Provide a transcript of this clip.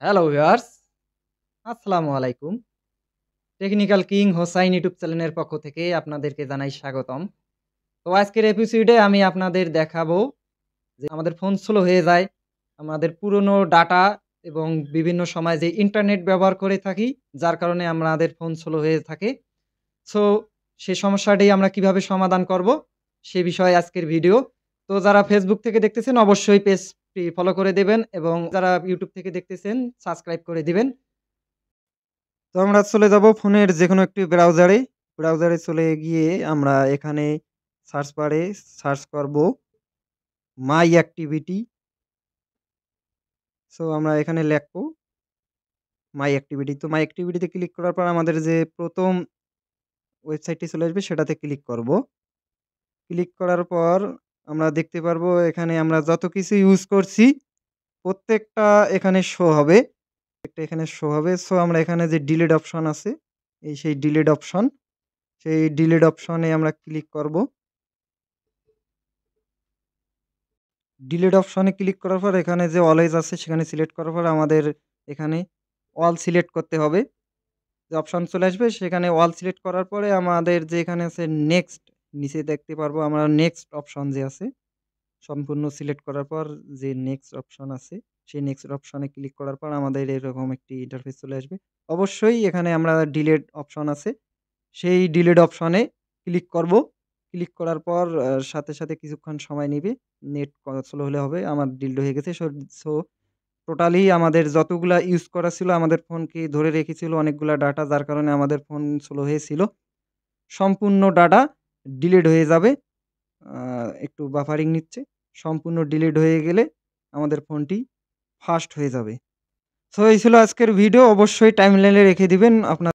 Hello viewers, আসসালামু আলাইকুম। Technical king Hossain YouTube চ্যানেলের পক্ষ থেকে আপনাদেরকে জানাই স্বাগতম। তো আজকের এপিসোডে আমি আপনাদের দেখাবো যে আমাদের ফোন স্লো হয়ে যায়, আমাদের পুরনো ডাটা এবং বিভিন্ন সময় যে ইন্টারনেট ব্যবহার করে থাকি, যার কারণে আমাদের ফোন স্লো হয়ে থাকে। সো সেই সমস্যাটি আমরা কিভাবে সমাধান করব, সে বিষয়ে আজকের ভিডিও। তো যারা ফেসবুক থেকে দেখতেছেন অবশ্যই পেজটি ফলো করে দেবেন এবং যারা ইউটিউব থেকে দেখতেছেন সাবস্ক্রাইব করে দিবেন। তো আমরা চলে যাব ফোনের যেকোনো একটি ব্রাউজারে। ব্রাউজারে চলে গিয়ে আমরা এখানে সার্চ বারে সার্চ করব মাই অ্যাক্টিভিটি। সো আমরা এখানে লিখব মাই অ্যাক্টিভিটি। তো মাই অ্যাক্টিভিটিতে ক্লিক করার পর আমাদের যে ১ম ওয়েবসাইটটি চলে আসবে সেটাতে ক্লিক করব। ক্লিক করার পর আমরা দেখতে পারবো এখানে আমরা যত কিছু ইউজ করছি প্রত্যেকটা এখানে শো হবে। এখানে শো হবে। সো আমরা এখানে যে ডিলিট অপশন আছে, সেই ডিলিট অপশন। সেই ডিলিট অপশনে আমরা ক্লিক করব। ডিলিট অপশনে ক্লিক করার পর এখানে যে অলওয়েজ আছে সেখানে সিলেক্ট করার পর আমাদের এখানে অল সিলেক্ট করতে হবে। যে অপশন চলে আসবে সেখানে অল সিলেক্ট করার পরে আমাদের যে এখানে আছে নেক্সট, নিচে দেখতে পারবো আমরা নেক্সট অপশন যে আছে সম্পূর্ণ সিলেক্ট করার পর যে নেক্সট অপশন আছে সেই নেক্সট অপশনে ক্লিক করার পর আমাদের এরকম একটি ইন্টারফেস চলে আসবে। অবশ্যই এখানে আমরা ডিলিট অপশন আছে সেই ডিলিট অপশনে ক্লিক করব। ক্লিক করার পর সাথে কিছুক্ষণ সময় নিবে। নেট স্লো হলে হবে। আমার ডিলিট হয়ে গেছে। সো টোটালি আমাদের যতগুলা ইউজ করা ছিল আমাদের ফোনকে ধরে রেখেছিল অনেকগুলা ডাটা, যার কারণে আমাদের ফোন স্লো হয়েছিল। সম্পূর্ণ ডাটা ডিলিট হয়ে যাবে। আ একটু বাফারিং নিচ্ছে। সম্পূর্ণ ডিলিট হয়ে গেলে আমাদের ফোনটি ফাস্ট হয়ে যাবে। সো এই ছিল আজকের ভিডিও। অবশ্যই টাইমলাইনে রেখে দিবেন আপনার